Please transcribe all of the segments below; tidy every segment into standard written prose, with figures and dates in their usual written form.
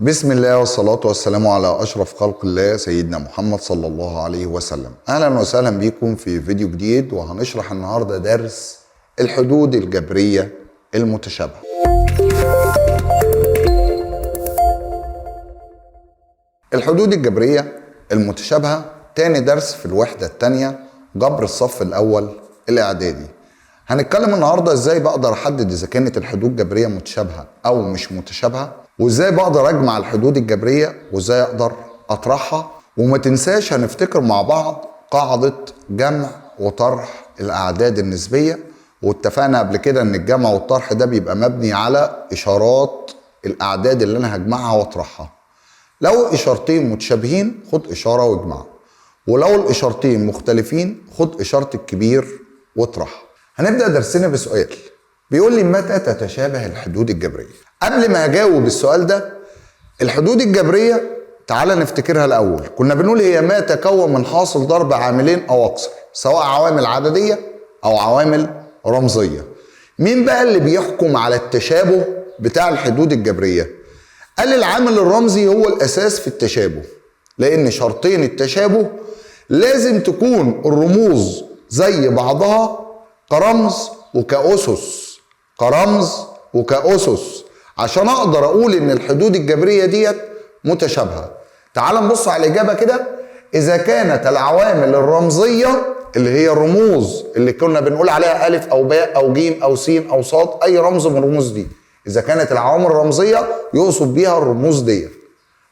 بسم الله والصلاة والسلام على أشرف خلق الله سيدنا محمد صلى الله عليه وسلم. أهلا وسهلا بكم في فيديو جديد، وهنشرح النهاردة درس الحدود الجبرية المتشابهة. الحدود الجبرية المتشابهة تاني درس في الوحدة التانية، جبر الصف الأول الإعدادي. هنتكلم النهاردة ازاي بقدر احدد اذا كانت الحدود جبرية متشابهة او مش متشابهة، وازاي بقدر اجمع الحدود الجبرية، وازاي اقدر اطرحها. وما تنساش هنفتكر مع بعض قاعدة جمع وطرح الاعداد النسبية، واتفقنا قبل كده ان الجمع والطرح ده بيبقى مبني على اشارات الاعداد اللي انا هجمعها واطرحها. لو اشارتين متشابهين خد اشارة واجمعها، ولو الاشارتين مختلفين خد اشارة الكبير واطرحها. هنبدأ درسنا بسؤال بيقول لي متى تتشابه الحدود الجبرية؟ قبل ما أجاوب السؤال ده، الحدود الجبرية تعالى نفتكرها الأول. كنا بنقول هي ما تكون من حاصل ضرب عاملين أو أكثر، سواء عوامل عددية أو عوامل رمزية. مين بقى اللي بيحكم على التشابه بتاع الحدود الجبرية؟ قال العامل الرمزي هو الأساس في التشابه، لأن شرطين التشابه لازم تكون الرموز زي بعضها كرمز وكأسس عشان اقدر اقول ان الحدود الجبرية ديت متشابهة. تعال نبص على الاجابة كده. اذا كانت العوامل الرمزية اللي هي الرموز اللي كنا بنقول عليها الف او باء او جيم او سين او صاد، اي رمز من الرموز دي، اذا كانت العوامل الرمزية يقصد بيها الرموز ديت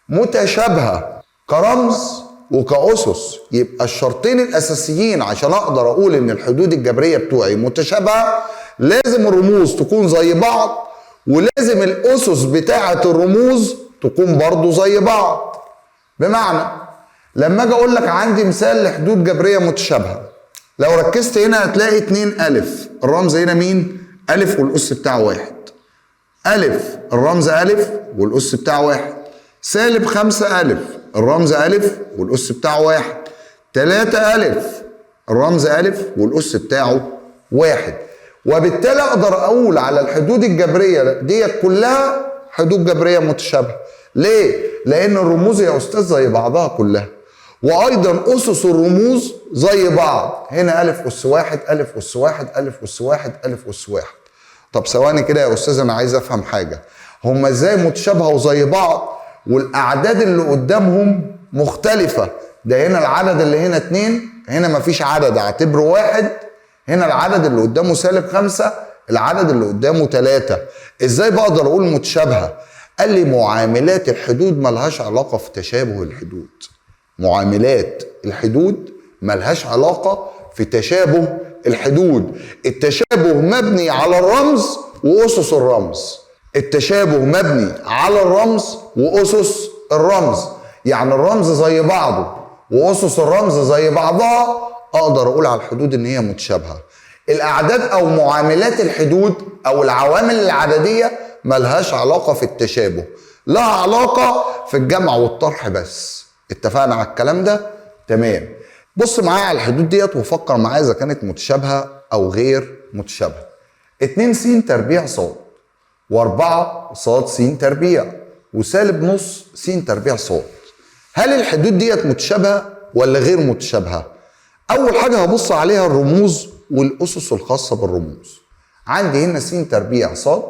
متشابهة كرمز وكأسس، يبقى الشرطين الأساسيين عشان أقدر أقول إن الحدود الجبرية بتوعي متشابهة لازم الرموز تكون زي بعض، ولازم الأسس بتاعة الرموز تكون برضو زي بعض. بمعنى لما أجي أقول لك عندي مثال لحدود جبرية متشابهة، لو ركزت هنا هتلاقي 2 ألف، الرمز هنا مين؟ ألف والأس بتاعه 1. ألف الرمز ألف والأس بتاعه 1. سالب 5 ألف الرمز ألف والأس بتاعه 1. 3 ألف الرمز ألف والأس بتاعه 1. وبالتالي أقدر أقول على الحدود الجبرية ديت كلها حدود جبرية متشابهة. ليه؟ لأن الرموز يا أستاذ زي بعضها كلها، وأيضا أسس الرموز زي بعض. هنا ألف أس 1 ألف أس 1 ألف أس 1 ألف أس 1. طب ثواني كده يا أستاذ، أنا عايز أفهم حاجة. هما إزاي متشابهة وزي بعض والأعداد اللي قدامهم مختلفة؟ ده هنا العدد اللي هنا 2، هنا مفيش عدد اعتبره 1. هنا العدد اللي قدامه سالب 5، العدد اللي قدامه 3. ازاي بقدر اقول متشابهة؟ قال لي معاملات الحدود ملهاش علاقة في تشابه الحدود. معاملات الحدود ملهاش علاقة في تشابه الحدود. التشابه مبني على الرمز وأسس الرمز. التشابه مبني على الرمز وأسس الرمز، يعني الرمز زي بعضه وأسس الرمز زي بعضها، أقدر أقول على الحدود إن هي متشابهة. الأعداد أو معاملات الحدود أو العوامل العددية ملهاش علاقة في التشابه، لها علاقة في الجمع والطرح بس. اتفقنا على الكلام ده؟ تمام. بص معايا على الحدود ديت وفكر معايا إذا كانت متشابهة أو غير متشابهة. 2 س تربيع صاد، و4 صاد س تربيع، وسالب نص س تربيع صاد. هل الحدود ديت متشابهة ولا غير متشابهة؟ أول حاجة هبص عليها الرموز والأسس الخاصة بالرموز. عندي هنا س تربيع صاد،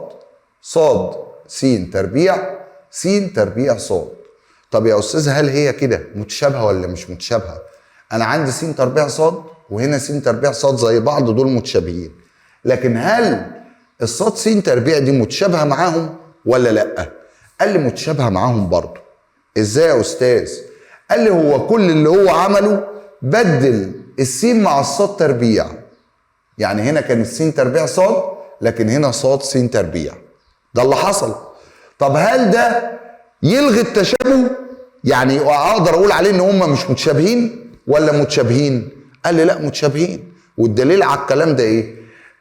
صاد س تربيع، س تربيع صاد. طب يا أستاذ هل هي كده متشابهة ولا مش متشابهة؟ أنا عندي س تربيع صاد وهنا س تربيع صاد زي بعض، دول متشابهين. لكن هل الصاد س تربيع دي متشابهة معاهم ولا لأ؟ قال لي متشابهة معاهم برضه. ازاي يا أستاذ؟ قال لي هو كل اللي هو عمله بدل السين مع الصاد تربيع، يعني هنا كان السين تربيع صاد لكن هنا صاد س تربيع، ده اللي حصل. طب هل ده يلغي التشابه؟ يعني اقدر اقول عليه ان هم مش متشابهين ولا متشابهين؟ قال لي لا متشابهين. والدليل على الكلام ده ايه؟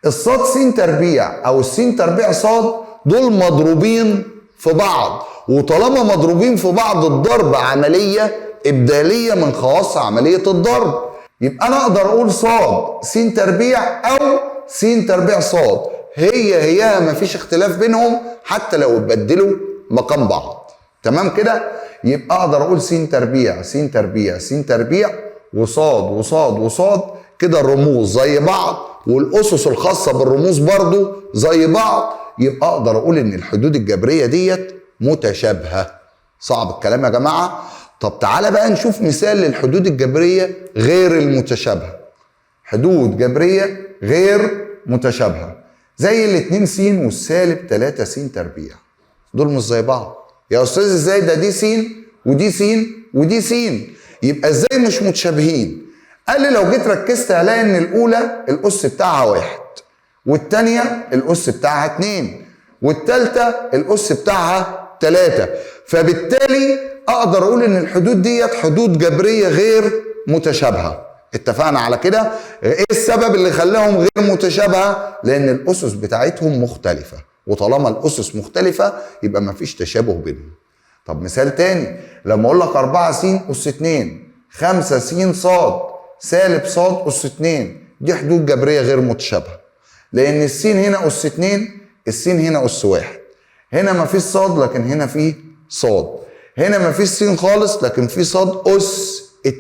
الصاد س تربيع او السين تربيع صاد دول مضروبين في بعض، وطالما مضروبين في بعض الضرب عملية إبدالية من خواص عملية الضرب، يبقى أنا أقدر أقول صاد س تربيع أو س تربيع صاد هيها مفيش اختلاف بينهم حتى لو اتبدلوا مقام بعض. تمام كده؟ يبقى اقدر اقول س تربيع س تربيع س تربيع وصاد وصاد وصاد، كده الرموز زي بعض والاسس الخاصه بالرموز برضو زي بعض، يبقى اقدر اقول ان الحدود الجبريه ديت متشابهه. صعب الكلام يا جماعه؟ طب تعالى بقى نشوف مثال للحدود الجبريه غير المتشابهه. حدود جبريه غير متشابهه زي الاتنين س والسالب 3 س تربيع، دول مش زي بعض يا استاذ. ازاي ده؟ دي س ودي س ودي س، يبقى ازاي مش متشابهين؟ قال لي لو جيت ركزت هلاقي ان الاولى الاس بتاعها 1 والثانيه الاس بتاعها 2 والثالثه الاس بتاعها 3، فبالتالي اقدر اقول ان الحدود ديت حدود جبريه غير متشابهه. اتفقنا على كده؟ ايه السبب اللي خلاهم غير متشابهه؟ لان الاسس بتاعتهم مختلفه، وطالما الاسس مختلفه يبقى مفيش تشابه بينهم. طب مثال تاني، لما اقول لك 4 س اس 2 5 س صاد سالب صاد اس 2، دي حدود جبريه غير متشابهه، لان السين هنا اس 2 السين هنا اس 1، هنا مفيش صاد لكن هنا فيه صاد، هنا مفيش س خالص لكن في صاد اس 2،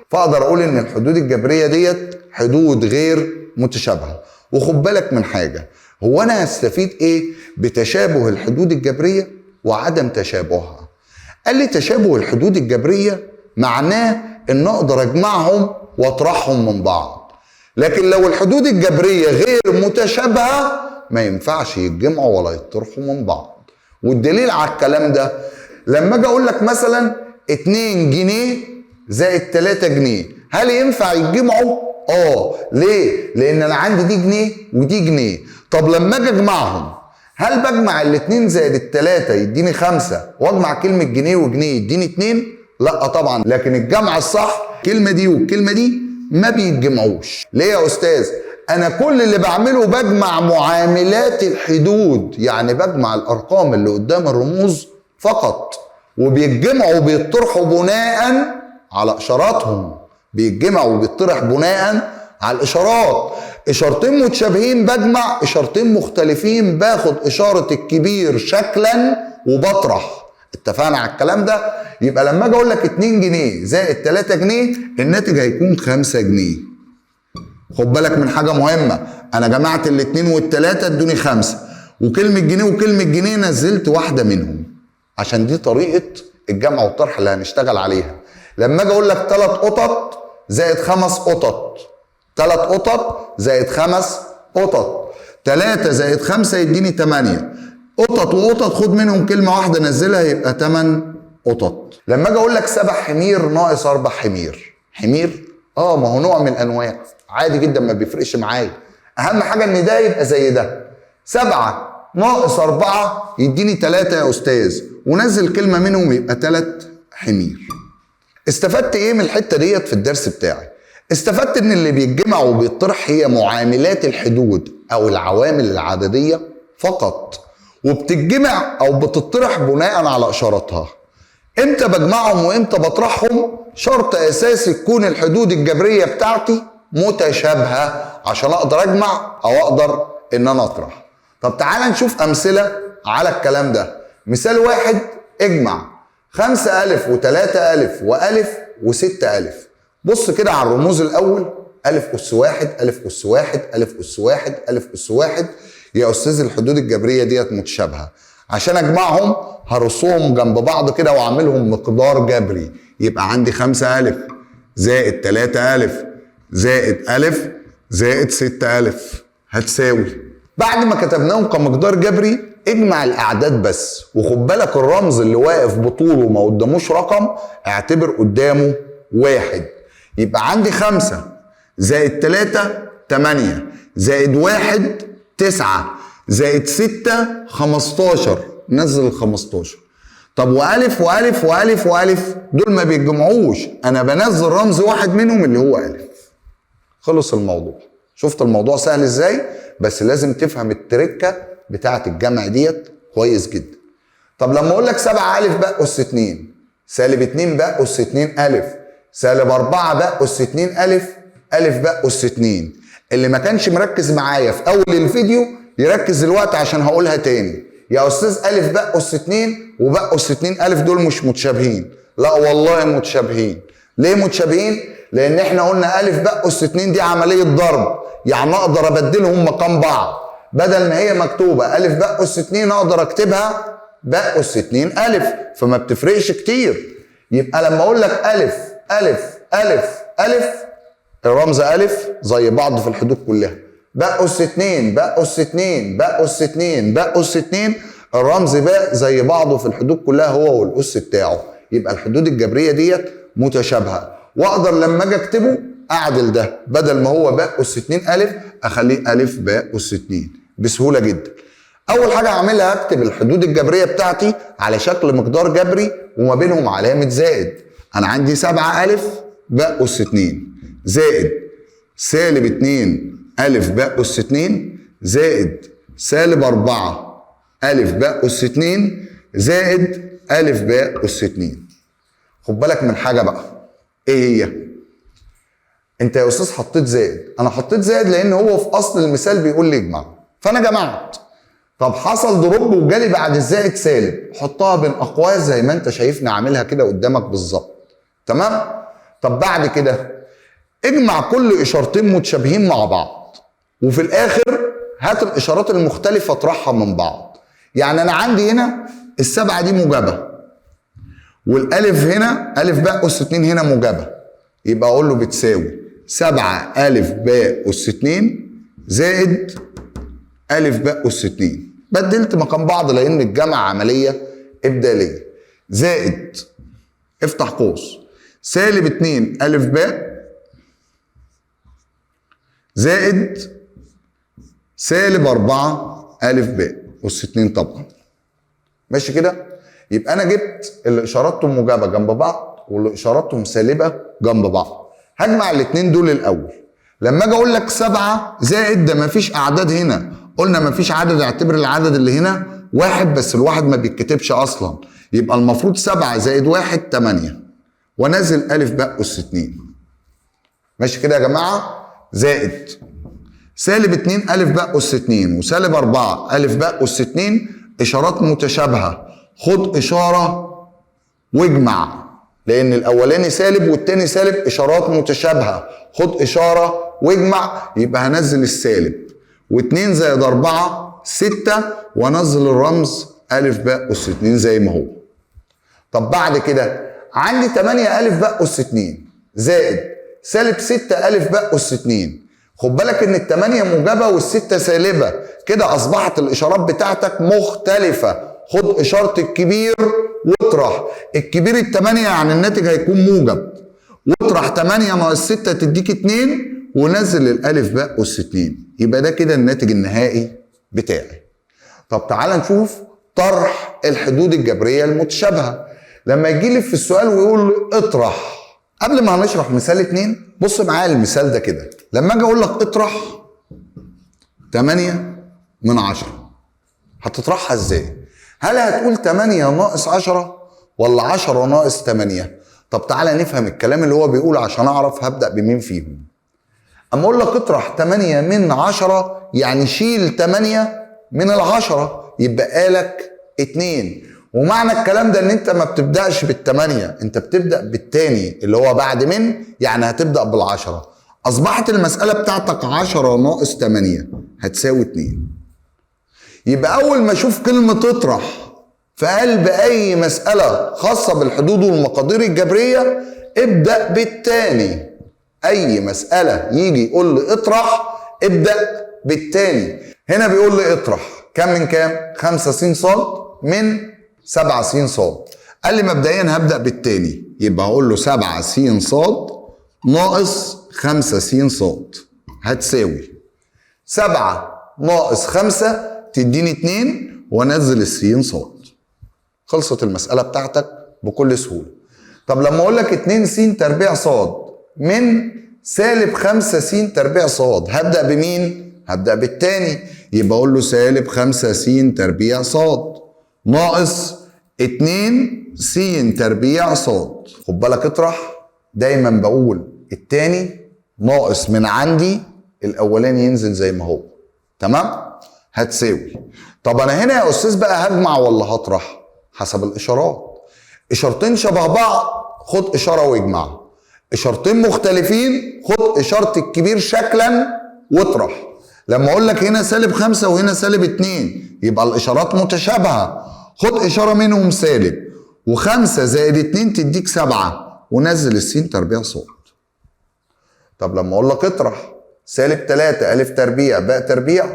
فاقدر اقول ان الحدود الجبريه ديت حدود غير متشابهه. وخد بالك من حاجه، هو انا هستفيد ايه بتشابه الحدود الجبريه وعدم تشابهها؟ قال لي تشابه الحدود الجبريه معناه ان اقدر اجمعهم واطرحهم من بعض، لكن لو الحدود الجبريه غير متشابهه ما ينفعش يتجمعوا ولا يطرحوا من بعض. والدليل على الكلام ده لما اجي اقول لك مثلا 2 جنيه زائد 3 جنيه، هل ينفع يتجمعوا؟ ليه؟ لان انا عندي دي جنيه ودي جنيه. طب لما اجي اجمعهم، هل بجمع الاتنين زائد التلاتة يديني 5 واجمع كلمة جنيه وجنيه يديني 2؟ لا طبعا. لكن الجمع الصح الكلمة دي والكلمة دي ما بيتجمعوش. ليه يا استاذ؟ انا كل اللي بعمله بجمع معاملات الحدود، يعني بجمع الارقام اللي قدام الرموز فقط، وبيتجمعوا وبيطرحوا بناء على اشاراتهم، بيتجمعوا وبيطرح بناء على الاشارات. اشارتين متشابهين بجمع، اشارتين مختلفين باخد اشاره الكبير شكلا وبطرح. اتفقنا على الكلام ده؟ يبقى لما اجي اقول لك 2 جنيه زائد 3 جنيه الناتج هيكون 5 جنيه. خد بالك من حاجه مهمه، انا جمعت الاثنين والثلاثه ادوني 5، وكلمه جنيه وكلمه جنيه نزلت واحده منهم، عشان دي طريقه الجمع والطرح اللي هنشتغل عليها. لما اجي اقول لك 3 قطط زائد 5 قطط، 3 قطط زائد 5 قطط، 3 زائد 5 يديني 8 قطط، وقطط خد منهم كلمه واحده نزلها يبقى 8 قطط. لما اجي اقول لك 7 حمير ناقص 4 حمير، حمير ما هو نوع من الانواع عادي جدا ما بيفرقش معايا، اهم حاجه ان ده يبقى زي ده. 7 ناقص 4 يديني 3 يا استاذ، ونزل كلمه منهم يبقى 3 حمير. استفدت ايه من الحته ديت في الدرس بتاعي؟ استفدت ان اللي بيتجمع وبيطرح هي معاملات الحدود او العوامل العدديه فقط، وبتتجمع او بتطرح بناء على اشاراتها. امتى بجمعهم وامتى بطرحهم؟ شرط اساسي تكون الحدود الجبريه بتاعتي متشابهه عشان اقدر اجمع او اقدر ان انا اطرح. طب تعال نشوف امثله على الكلام ده. مثال واحد، اجمع 5 ألف و3 ألف وألف و6 ألف. بص كده على الرموز الأول، ألف أس 1 ألف أس 1 ألف أس 1 ألف أس 1. يا أستاذ الحدود الجبرية ديت متشابهة، عشان أجمعهم هرصهم جنب بعض كده وأعملهم مقدار جبري. يبقى عندي 5 ألف زائد 3 ألف زائد ألف زائد 6 ألف هتساوي. بعد ما كتبناهم كمقدار جبري اجمع الاعداد بس، وخد بالك الرمز اللي واقف بطوله ما قداموش رقم اعتبر قدامه 1. يبقى عندي 5 زائد 3 8 زائد 1 9 زائد 6 15، نزل ال 15. طب وألف وألف وألف وألف دول ما بيتجمعوش، أنا بنزل رمز واحد منهم اللي هو ألف. خلص الموضوع. شفت الموضوع سهل إزاي؟ بس لازم تفهم التركة بتاعة الجمع ديت كويس جدا. طب لما أقول لك 7 ألف بقى أس 2، سالب 2 بقى أس 2 ألف، سالب 4 بقى أس 2 ألف، ألف بقى أس 2. اللي ما كانش مركز معايا في أول الفيديو يركز دلوقتي عشان هقولها تاني. يا استاذ الف باء اس 2 وباء اس 2 الف دول مش متشابهين. لا والله متشابهين. ليه متشابهين؟ لان احنا قلنا الف باء اس 2 دي عمليه ضرب، يعني اقدر ابدلهم مقام بعض. بدل ما هي مكتوبه الف باء اس 2 اقدر اكتبها باء اس 2 الف، فما بتفرقش كتير. يبقى لما اقول لك الف الف الف الف، الرمز الف زي بعض في الحدود كلها. باء اس 2 باء اس 2 باء اس 2 باء اس 2، الرمز باء زي بعضه في الحدود كلها هو والاس بتاعه. يبقى الحدود الجبريه ديت متشابهه، واقدر لما اجي اكتبه اعدل ده، بدل ما هو باء اس 2 الف اخليه الف باء اس 2 بسهوله جدا. اول حاجه هعملها هكتب الحدود الجبريه بتاعتي على شكل مقدار جبري وما بينهم علامه زائد. انا عندي 7 الف باء اس 2 زائد سالب 2 الف باء اس 2 زائد سالب 4 الف باء اس 2 زائد الف باء اس 2. خد بالك من حاجه بقى، ايه هي؟ انت يا استاذ حطيت زائد، انا حطيت زائد لان هو في اصل المثال بيقول لي اجمع، فانا جمعت. طب حصل دروب وجالي بعد الزائد سالب، حطها بين اقواس زي ما انت شايفني عاملها كده قدامك بالظبط. تمام؟ طب بعد كده اجمع كل اشارتين متشابهين مع بعض، وفي الاخر هات الاشارات المختلفه اطرحها من بعض. يعني انا عندي هنا السبعه دي موجبه، والالف هنا الف باء اس 2 هنا موجبه، يبقى اقول له بتساوي 7 الف باء اس 2 زائد الف باء اس 2. بدلت مقام بعض لان الجمع عمليه ابداليه. زائد افتح قوس سالب 2 الف باء زائد سالب 4 الف باء اس 2 طبعا. ماشي كده؟ يبقى انا جبت اللي اشاراتهم موجبه جنب بعض واللي اشاراتهم سالبه جنب بعض. هجمع الاثنين دول الاول. لما اجي اقول لك 7 زائد، ده مفيش اعداد هنا، قلنا مفيش عدد، اعتبر العدد اللي هنا واحد، بس الواحد ما بيتكتبش اصلا، يبقى المفروض 7 زائد 1 8 وانزل الف باء اس 2. ماشي كده يا جماعه؟ زائد سالب 2 الف باء اس 2 وسالب 4 الف باء اس 2 اشارات متشابهه، خد اشاره واجمع، لان الاولاني سالب والتاني سالب، اشارات متشابهه، خد اشاره واجمع. يبقى هنزل السالب، و2 زائد 4 6 وانزل الرمز الف باء اس 2 زي ما هو. طب بعد كده عندي 8 الف باء اس 2 زائد سالب 6 الف باء اس 2. خد بالك ان ال8 موجبه وال6 سالبه، كده اصبحت الاشارات بتاعتك مختلفه. خد اشاره الكبير واطرح الكبير ال8 يعني الناتج هيكون موجب، واطرح 8 ناقص 6 تديك 2 ونزل الالف باء اس 2. يبقى ده كده الناتج النهائي بتاعي. طب تعال نشوف طرح الحدود الجبريه المتشابهه. لما يجي لي في السؤال ويقول لي اطرح، قبل ما هنشرح مثال 2 بص معايا المثال ده كده. لما اجي اقول لك اطرح 8 من 10، هتطرحها ازاي؟ هل هتقول 8 ناقص 10 ولا 10 ناقص 8؟ طب تعالى نفهم الكلام اللي هو بيقوله عشان اعرف هبدأ بمين فيهم. اما اقول لك اطرح 8 من 10 يعني شيل 8 من ال10 يبقى لك 2. ومعنى الكلام ده ان انت ما بتبدأش بالثمانية، انت بتبدأ بالتاني اللي هو بعد من، يعني هتبدأ بال10. اصبحت المسألة بتاعتك 10 ناقص 8 هتساوي 2. يبقى اول ما اشوف كلمة اطرح في قلب اي مسألة خاصة بالحدود والمقادير الجبرية ابدأ بالتاني. اي مسألة يجي يقول لي اطرح ابدأ بالتاني. هنا بيقول لي اطرح كم من كام؟ 5 س ص من 7 س ص. قال لي مبدئيا هبدأ بالتاني، يبقى هقول له 7 س ص ناقص 5 س ص هتساوي 7 ناقص 5 تديني 2 وانزل السين ص. خلصت المسألة بتاعتك بكل سهولة. طب لما اقول لك 2 س تربيع ص من سالب 5 س تربيع ص، هبدأ بمين؟ هبدأ بالتاني، يبقى اقول له سالب 5 س تربيع ص ناقص 2 س تربيع ص. خد بالك اطرح دايما بقول التاني ناقص من عندي الاولاني ينزل زي ما هو. تمام؟ هتساوي. طب انا هنا يا استاذ بقى هجمع ولا هطرح؟ حسب الاشارات. اشارتين شبه بعض خد اشاره واجمع، اشارتين مختلفين خد اشاره الكبير شكلا واطرح. لما اقول لك هنا -5 وهنا -2 يبقى الاشارات متشابهه، خد اشاره منهم سالب، و5 زائد 2 تديك 7 ونزل السين تربيع صاد. طب لما اقول لك اطرح -3 أ تربيع باء تربيع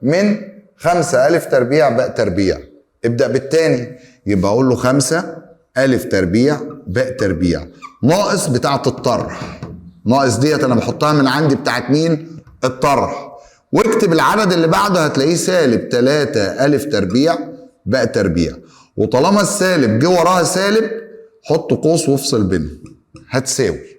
من 5 أ تربيع باء تربيع، ابدأ بالتاني، يبقى اقول له 5 أ تربيع باء تربيع ناقص بتاعة الطرح، ناقص ديت انا بحطها من عندي بتاعة مين؟ الطرح، واكتب العدد اللي بعده هتلاقيه -3 أ تربيع باء تربيع، وطالما السالب جه وراها سالب حط قوس وافصل بينهم هتساوي.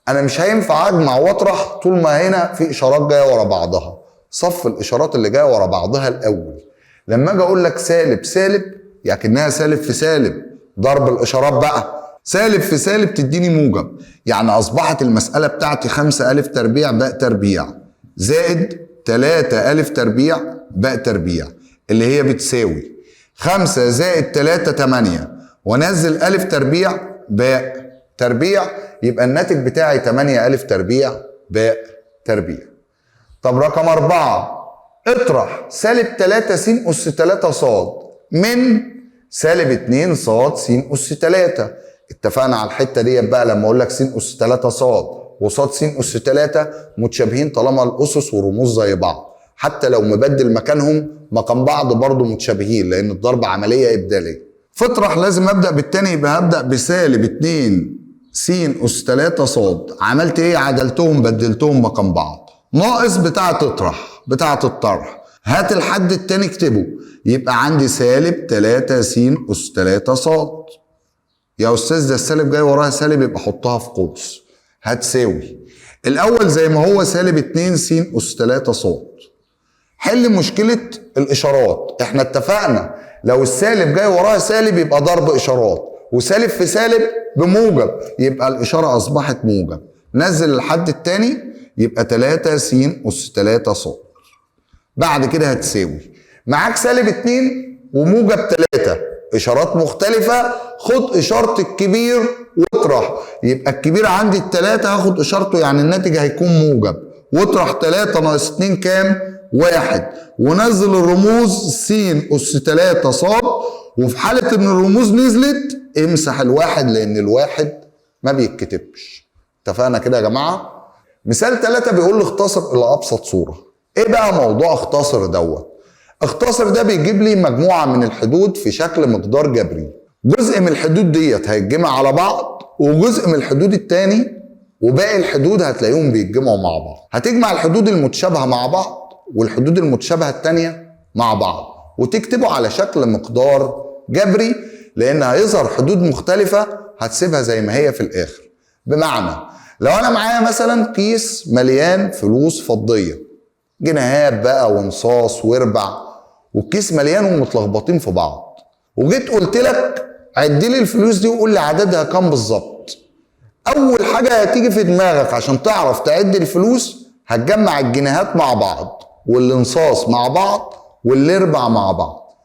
انا مش هينفع اجمع واطرح طول ما هنا في اشارات جايه ورا بعضها، صف الاشارات اللي جايه ورا بعضها الاول. لما اجي اقول لك سالب سالب يعني كأنها سالب في سالب، ضرب الاشارات بقى، سالب في سالب تديني موجب، يعني اصبحت المساله بتاعتي 5 أ تربيع باء تربيع زائد 3 أ تربيع باء تربيع اللي هي بتساوي 5 زائد 3 8 وانزل أ تربيع باء تربيع، يبقى الناتج بتاعي 8 أ تربيع باء تربيع. طب رقم 4 اطرح -3 س أس 3 ص من -2 ص س أس 3. اتفقنا على الحته ديت بقى لما اقول لك س أس 3 ص وصاد س أس 3 متشابهين طالما الاسس والرموز زي بعض، حتى لو مبدل مكانهم مقام بعض برضه متشابهين لان الضرب عمليه ابداليه. فاطرح لازم ابدا بالتاني، يبقى هبدا -2 س أس 3 ص، عملت ايه؟ عدلتهم بدلتهم مقام بعض، ناقص بتاعة اطرح بتاعة الطرح، هات الحد التاني اكتبه، يبقى عندي -3 س أس 3 ص. يا استاذ ده السالب جاي وراها سالب يبقى حطها في قوس هتساوي. الاول زي ما هو -2 س أس 3 ص. حل مشكله الاشارات، احنا اتفقنا لو السالب جاي وراها سالب يبقى ضرب اشارات، وسالب في سالب بموجب يبقى الاشاره اصبحت موجب، نزل الحد الثاني يبقى 3 س أس 3 ص. بعد كده هتساوي معاك -2 وموجب 3 اشارات مختلفه، خد اشاره الكبير واطرح، يبقى الكبير عندي ال3 هاخد اشارته يعني الناتج هيكون موجب، واطرح 3 ناقص 2 كام؟ 1 ونزل الرموز س أس 3 ص، وفي حالة ان الرموز نزلت امسح الواحد لان الواحد ما بيتكتبش. اتفقنا كده يا جماعة؟ مثال 3 بيقول لي اختصر الى ابسط صورة. ايه بقى موضوع اختصر دوت؟ اختصر ده بيجيب لي مجموعة من الحدود في شكل مقدار جبري، جزء من الحدود ديت هيتجمع على بعض وجزء من الحدود التاني، وباقي الحدود هتلاقيهم بيتجمعوا مع بعض. هتجمع الحدود المتشابهة مع بعض والحدود المتشابهة التانية مع بعض وتكتبه على شكل مقدار جبري، لان هيظهر حدود مختلفة هتسيبها زي ما هي في الاخر. بمعنى لو انا معايا مثلا كيس مليان فلوس فضية، جنيهات بقى ونصاص وربع، والكيس مليان ومتلخبطين في بعض، وجيت قلت لك عد لي الفلوس دي وقول لي عددها كام بالظبط. اول حاجة هتيجي في دماغك عشان تعرف تعد الفلوس هتجمع الجنيهات مع بعض والانصاص مع بعض والاربع مع بعض،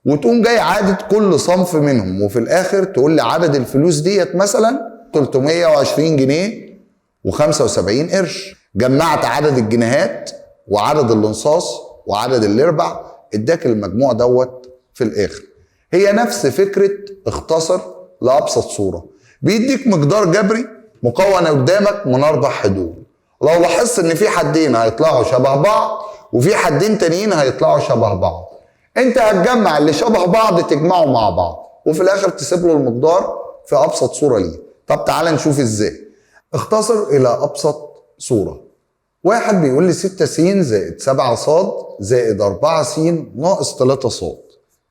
وتقوم جاي عادد كل صنف منهم، وفي الاخر تقول لي عدد الفلوس ديت مثلا 320 جنيه و75 قرش. جمعت عدد الجنيهات وعدد الانصاص وعدد الاربع، اداك المجموع دوت في الاخر. هي نفس فكرة اختصر لابسط صورة، بيديك مقدار جبري مكون قدامك من 4 حدود. لو لاحظت ان في حدين هيطلعوا شبه بعض وفي حدين تانيين هيطلعوا شبه بعض، انت هتجمع اللي شبه بعض تجمعه مع بعض وفي الاخر تسيب له المقدار في ابسط صورة ليه. طب تعالى نشوف ازاي. اختصر الى ابسط صورة. واحد بيقول لي 6 س زائد 7 ص زائد 4 س ناقص 3 ص.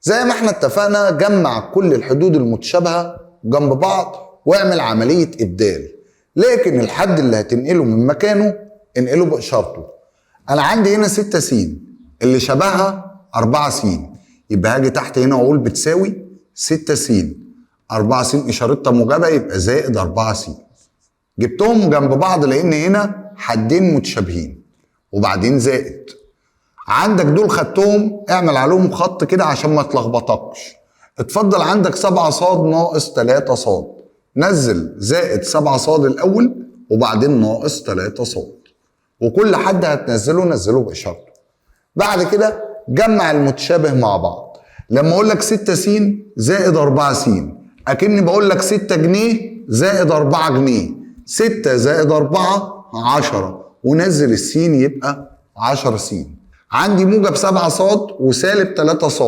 زي ما احنا اتفقنا جمع كل الحدود المتشابهة جنب بعض واعمل عملية ابدال، لكن الحد اللي هتنقله من مكانه انقله باشارته. انا عندي هنا 6 س اللي شبهها 4 س، يبقى هاجي تحت هنا واقول بتساوي 6 س 4 س اشارتها موجبه يبقى زائد 4 س. جبتهم جنب بعض لان هنا حدين متشابهين وبعدين زائد. عندك دول خدتهم، اعمل عليهم خط كده عشان ما تلخبطكش. اتفضل عندك 7 ص ناقص 3 ص، نزل زائد 7 ص الاول وبعدين ناقص 3 ص، وكل حد هتنزله نزله باشارته. بعد كده جمع المتشابه مع بعض. لما اقول لك 6 س زائد 4 س، اكني بقول لك 6 جنيه زائد 4 جنيه. 6 زائد 4 10، ونزل السين يبقى 10 س. عندي موجب 7 ص وسالب 3 ص،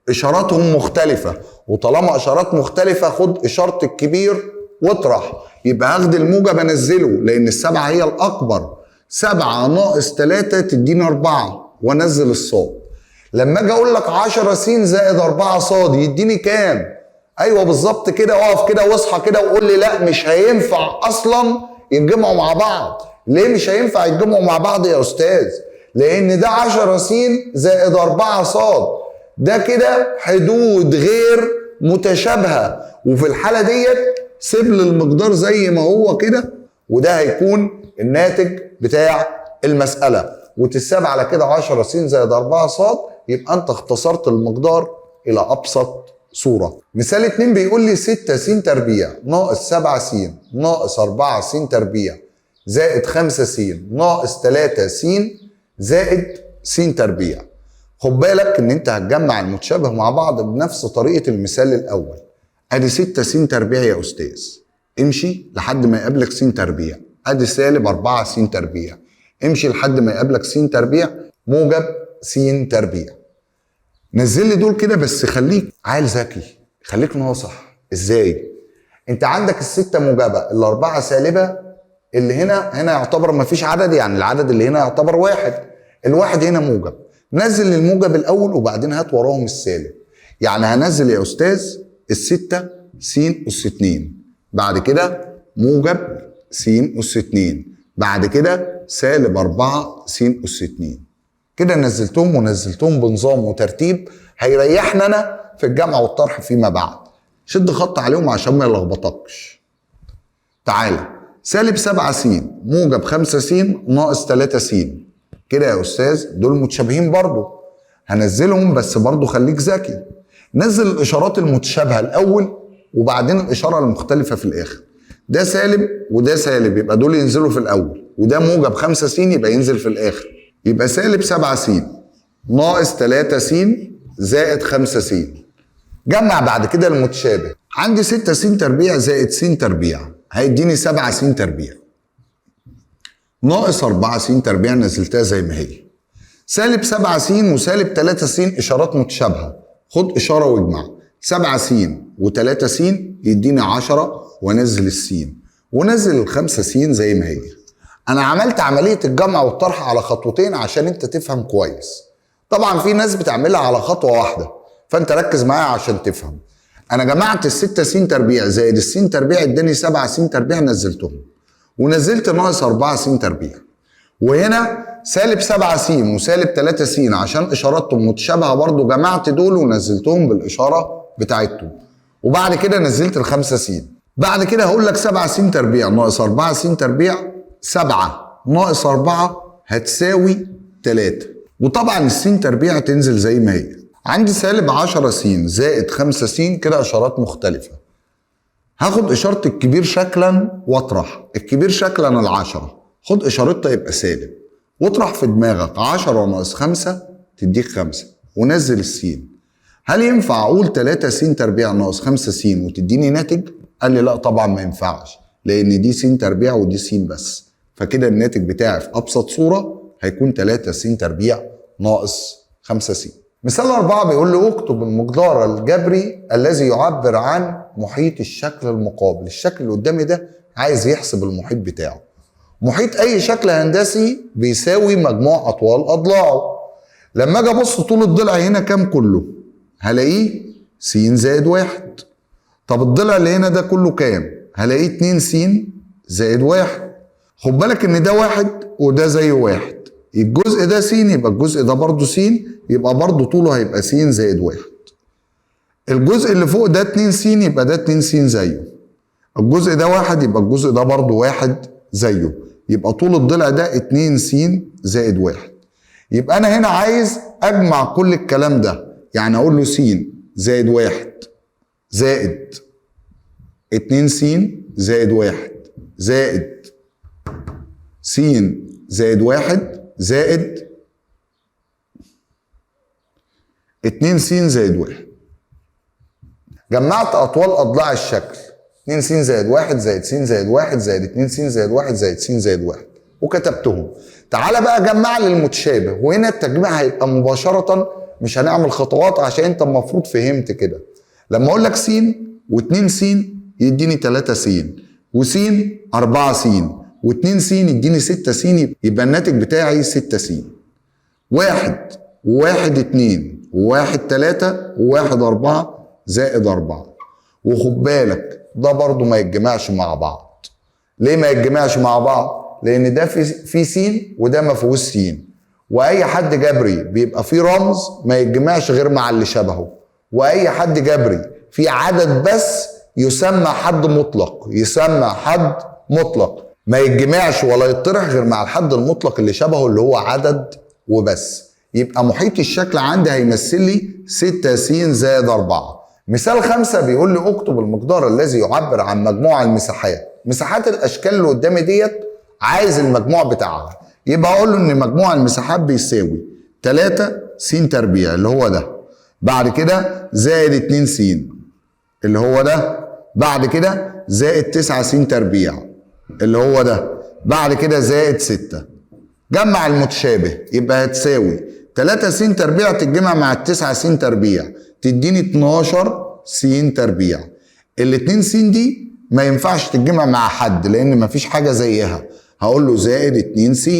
اشاراتهم مختلفة، وطالما اشارات مختلفة خد اشارة الكبير واطرح، يبقى هاخد الموجب انزله لان السبعة هي الاكبر. 7 ناقص 3 تديني 4، وانزل الصاد. لما اجي اقول لك 10 س زائد 4 ص يديني كام؟ ايوه بالظبط كده. اقف كده واصحى كده وقول لي لا مش هينفع اصلا يتجمعوا مع بعض. ليه مش هينفع يتجمعوا مع بعض يا استاذ؟ لان ده 10 س زائد 4 ص، ده كده حدود غير متشابهه، وفي الحاله ديت سيب لي المقدار زي ما هو كده، وده هيكون الناتج بتاع المساله. وتساب على كده 10 س زائد 4 ص، يبقى انت اختصرت المقدار الى ابسط صوره. مثال 2 بيقول لي 6 س تربيع ناقص 7 س ناقص 4 س تربيع زائد 5 س ناقص 3 س زائد س تربيع. خد بالك ان انت هتجمع المتشابه مع بعض بنفس طريقه المثال الاول. ادي 6 س تربيع يا استاذ، امشي لحد ما يقابلك س تربيع. ادي سالب 4 س تربيع، امشي لحد ما يقابلك س تربيع موجب س تربيع. نزل لي دول كده، بس خليك عيل ذكي، خليك ناصح. ازاي؟ انت عندك الستة موجبة، الأربعة سالبة، اللي هنا يعتبر ما فيش عدد، يعني العدد اللي هنا يعتبر واحد، الواحد هنا موجب. نزل الموجب الأول وبعدين هات وراهم السالب. يعني هنزل يا أستاذ الستة س أس 2، بعد كده موجب س أس 2، بعد كده سالب 4 س أس 2. كده نزلتهم ونزلتهم بنظام وترتيب هيريحنا انا في الجمع والطرح فيما بعد. شد خط عليهم عشان ما يلخبطكش. تعالى سالب 7 س موجب 5 س ناقص 3 س. كده يا استاذ دول متشابهين برضو، هنزلهم بس برضو خليك ذكي. نزل الاشارات المتشابهه الاول وبعدين الاشاره المختلفه في الاخر. ده سالب وده سالب يبقى دول ينزلوا في الاول، وده موجب 5 س يبقى ينزل في الاخر. يبقى سالب 7 س ناقص 3 س زائد 5 س. جمع بعد كده المتشابه. عندي 6 س تربيع زائد س تربيع هيديني 7 س تربيع ناقص 4 س تربيع، نزلتها زي ما هي. سالب 7 س وسالب 3 س اشارات متشابهه، خد اشاره واجمع. 7 س و3 س يديني 10 وانزل السين، ونزل ال 5 س زي ما هي. انا عملت عمليه الجمع والطرح على خطوتين عشان انت تفهم كويس. طبعا في ناس بتعملها على خطوه واحده، فانت ركز معايا عشان تفهم. انا جمعت ال6 س تربيع زائد الس تربيع اداني 7 س تربيع، نزلتهم ونزلت ناقص 4 س تربيع. وهنا سالب 7 س وسالب 3 س عشان اشاراتهم متشابهه برضو، جمعت دول ونزلتهم بالاشاره بتاعتهم، وبعد كده نزلت ال5 س. بعد كده هقول لك 7 س تربيع ناقص 4 س تربيع، 7 ناقص 4 هتساوي 3، وطبعا السين تربيع تنزل زي ما هي. عندي سالب 10 س زائد 5 س، كده اشارات مختلفه. هاخد اشاره الكبير شكلا واطرح. الكبير شكلا ال10 خد اشارتها يبقى سالب، واطرح في دماغك 10 ناقص 5 تديك 5، ونزل السين. هل ينفع اقول 3 س تربيع ناقص 5 س وتديني ناتج؟ قال لي لا طبعا ما ينفعش، لان دي س تربيع ودي س بس، فكده الناتج بتاعي في ابسط صوره هيكون 3 س تربيع ناقص 5 س. مثال 4 بيقول لي اكتب المقدار الجبري الذي يعبر عن محيط الشكل المقابل. الشكل اللي قدامي ده عايز يحسب المحيط بتاعه. محيط اي شكل هندسي بيساوي مجموع اطوال اضلاعه. لما اجي ابص طول الضلع هنا كام كله؟ هلاقيه س زائد 1. طب الضلع اللي هنا ده كله كام؟ هلاقيه 2 س زائد 1. خد بالك ان ده 1 وده زي 1. الجزء ده س يبقى الجزء ده برضه س، يبقى برضه طوله هيبقى س زائد 1. الجزء اللي فوق ده 2 س يبقى ده 2 س زيه. الجزء ده 1 يبقى الجزء ده برضه 1 زيه، يبقى طول الضلع ده 2 س زائد 1. يبقى انا هنا عايز اجمع كل الكلام ده، يعني اقول له س زائد 1 زائد 2 س زائد 1 زائد س زائد 1 زائد 2 س زائد 1. جمعت اطوال اضلاع الشكل 2 س زائد 1 زائد س زائد 1 زائد 2 س زائد 1 زائد س زائد 1 وكتبتهم. تعالى بقى جمع لي المتشابه، وهنا التجميع هيبقى مباشرة، مش هنعمل خطوات عشان انت المفروض فهمت كده. لما اقول لك س و2 س يديني 3 س وس 4 س و2 س يديني 6 س، يبقى الناتج بتاعي 6 س. 1 و1 2 و1 3 و1 4 زائد 4. وخد بالك ده برضو ما يتجمعش مع بعض. ليه ما يتجمعش مع بعض؟ لان ده في س وده ما فيهوش س، واي حد جبري بيبقى فيه رمز ما يتجمعش غير مع اللي شبهه، واي حد جبري في عدد بس يسمى حد مطلق، يسمى حد مطلق، ما يتجمعش ولا يطرح غير مع الحد المطلق اللي شبهه اللي هو عدد وبس. يبقى محيط الشكل عندي هيمثل لي 6 س زائد 4. مثال 5 بيقول لي اكتب المقدار الذي يعبر عن مجموع المساحات. مساحات الاشكال اللي قدامي ديت عايز المجموع بتاعها، يبقى اقول له ان مجموع المساحات بيساوي 3 س تربيع اللي هو ده، بعد كده زائد 2 س اللي هو ده، بعد كده زائد 9 س تربيع اللي هو ده، بعد كده زائد 6. جمع المتشابه يبقى هتساوي 3 س تربيع تتجمع مع 9 س تربيع تديني 12 س تربيع. ال 2 س دي ما ينفعش تتجمع مع حد لان ما فيش حاجه زيها، هقول له زائد 2 س.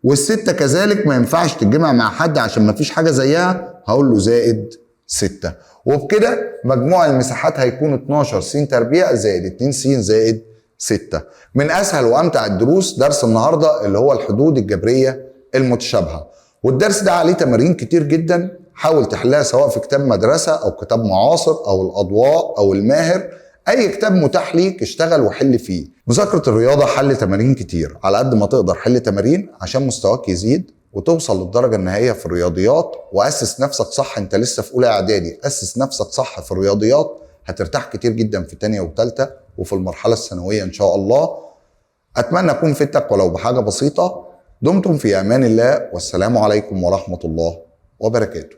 والستة كذلك ما ينفعش تتجمع مع حد عشان ما فيش حاجه زيها، هقول له زائد 6. وبكده مجموع المساحات هيكون 12 س تربيع زائد 2 س زائد 6. من اسهل وامتع الدروس درس النهارده اللي هو الحدود الجبريه المتشابهه، والدرس ده عليه تمارين كتير جدا، حاول تحلها سواء في كتاب مدرسه او كتاب معاصر او الاضواء او الماهر، اي كتاب متاح ليك اشتغل وحل فيه. مذاكره الرياضه حل تمارين كتير، على قد ما تقدر حل تمارين عشان مستواك يزيد وتوصل للدرجه النهائيه في الرياضيات، واسس نفسك صح. انت لسه في اولى اعدادي، اسس نفسك صح في الرياضيات هترتاح كتير جدا في تانية وتالتة وفي المرحله الثانويه ان شاء الله. اتمنى اكون فدتك ولو بحاجه بسيطه. دمتم في امان الله، والسلام عليكم ورحمه الله وبركاته.